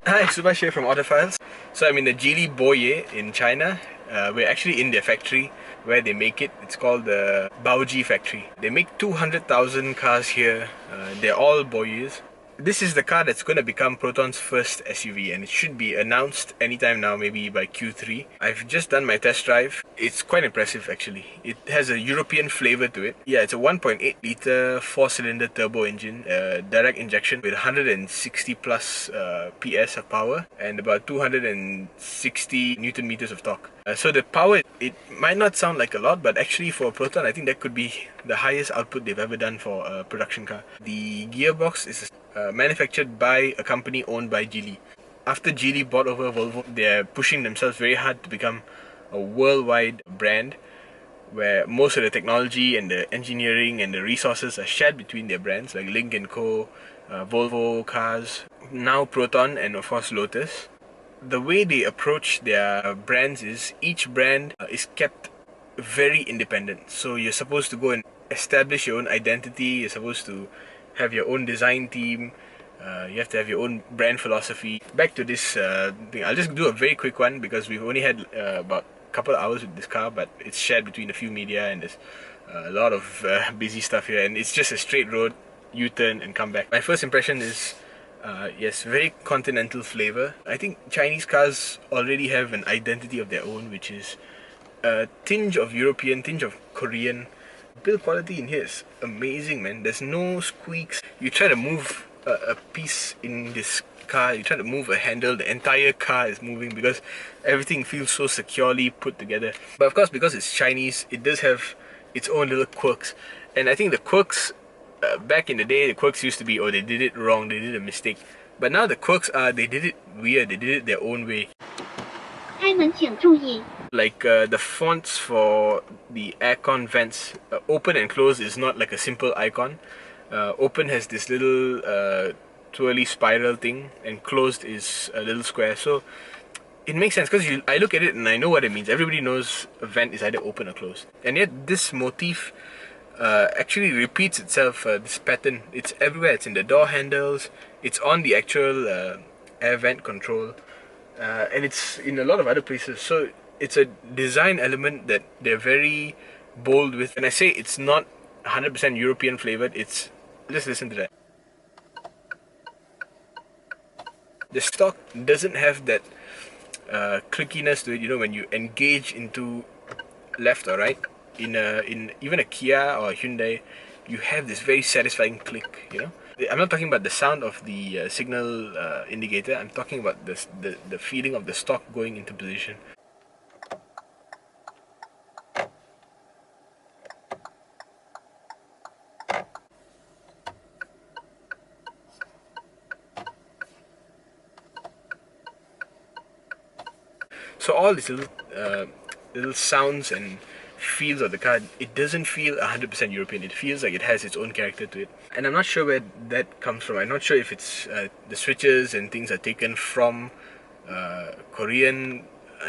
Hi, Subhash here from Autophiles. So I'm in the Geely Boyue in China. We're actually in their factory where they make it. It's called the Boyue factory. They make 200,000 cars here. They're all Boyues. This is the car that's going to become Proton's first SUV, and it should be announced anytime now, maybe by Q3. I've just done my test drive. It's quite impressive actually. It has a European flavor to it. Yeah, it's a 1.8 litre 4-cylinder turbo engine, direct injection with 160 plus PS of power and about 260 Newton meters of torque. So the power, it might not sound like a lot, but actually for Proton, I think that could be the highest output they've ever done for a production car. The gearbox is manufactured by a company owned by Geely. After Geely bought over Volvo, they're pushing themselves very hard to become a worldwide brand where most of the technology and the engineering and the resources are shared between their brands like Lynk & Co, Volvo cars, now Proton, and of course Lotus. The way they approach their brands is each brand is kept very independent. So you're supposed to go and establish your own identity, you're supposed to have your own design team, you have to have your own brand philosophy. Back to this thing, I'll just do a very quick one because we've only had about a couple of hours with this car, but it's shared between a few media and there's a lot of busy stuff here, and it's just a straight road, U-turn and come back. My first impression is yes, very continental flavor. I think Chinese cars already have an identity of their own, which is a tinge of European, tinge of Korean. Build quality in here is amazing, man. There's no squeaks. You try to move a piece in this car, you try to move a handle, the entire car is moving because everything feels so securely put together. But of course, because it's Chinese, it does have its own little quirks. And I think the quirks, back in the day, the quirks used to be, oh, they did it wrong, they did a mistake. But now the quirks are, they did it weird, they did it their own way. Like the fonts for the aircon vents, open and close is not like a simple icon. Open has this little twirly spiral thing, and closed is a little square. So it makes sense because I look at it and I know what it means. Everybody knows a vent is either open or closed, and yet this motif actually repeats itself. This pattern, it's everywhere. It's in the door handles, it's on the actual air vent control, and it's in a lot of other places. So it's a design element that they're very bold with. And I say it's not 100% European flavored, it's, let's listen to that. The stock doesn't have that clickiness to it, you know, when you engage into left or right. In even a Kia or a Hyundai, you have this very satisfying click, you know. I'm not talking about the sound of the signal indicator, I'm talking about the feeling of the stock going into position. So all these little sounds and feels of the car, it doesn't feel 100% European. It feels like it has its own character to it. And I'm not sure where that comes from. I'm not sure if it's the switches and things are taken from Korean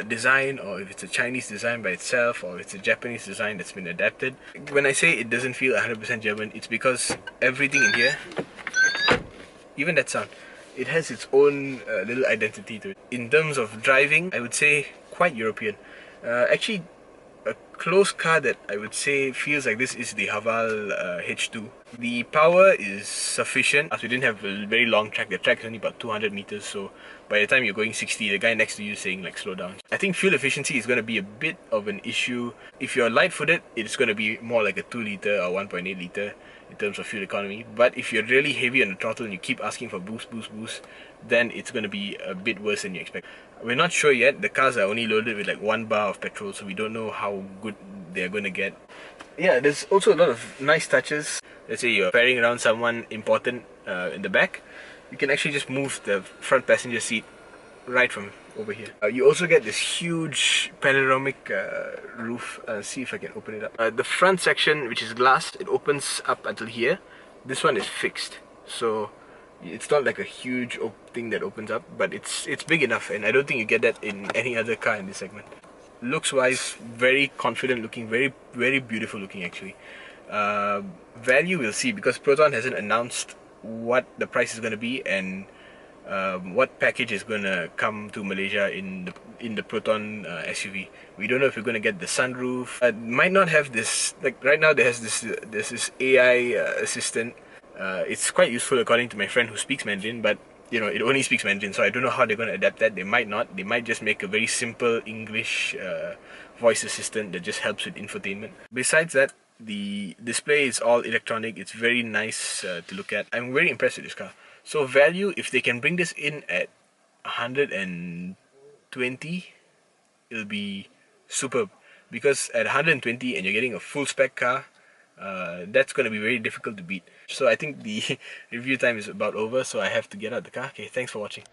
design, or if it's a Chinese design by itself, or it's a Japanese design that's been adapted. When I say it doesn't feel 100% German, it's because everything in here, even that sound, it has its own little identity to it. In terms of driving, I would say quite European. Actually, a close car that I would say feels like this is the Haval H2. The power is sufficient, as we didn't have a very long track. The track is only about 200 meters, so by the time you're going 60, the guy next to you is saying like slow down. I think fuel efficiency is going to be a bit of an issue. If you're light-footed, it's going to be more like a 2 litre or 1.8 litre in terms of fuel economy. But if you're really heavy on the throttle and you keep asking for boost, then it's going to be a bit worse than you expect. We're not sure yet. The cars are only loaded with like 1 bar of petrol, so we don't know how good they're going to get. Yeah, there's also a lot of nice touches. Let's say you're ferrying around someone important in the back, you can actually just move the front passenger seat right from over here. You also get this huge panoramic roof. See if I can open it up. The front section, which is glass, it opens up until here. This one is fixed, so it's not like a huge thing that opens up, but it's big enough, and I don't think you get that in any other car in this segment. Looks wise, very confident looking, very beautiful looking actually. Value we'll see, because Proton hasn't announced what the price is going to be, and what package is gonna come to Malaysia in the Proton SUV. We don't know if we're gonna get the sunroof. Might not have this, like right now there's this AI assistant. It's quite useful according to my friend who speaks Mandarin, but you know, it only speaks Mandarin, so I don't know how they're going to adapt that. They might not. They might just make a very simple English voice assistant that just helps with infotainment. Besides that, the display is all electronic. It's very nice to look at. I'm very impressed with this car. So value, if they can bring this in at 120, it'll be superb. Because at 120 and you're getting a full spec car, that's going to be very difficult to beat. So I think the review time is about over, so I have to get out the car. Okay, thanks for watching.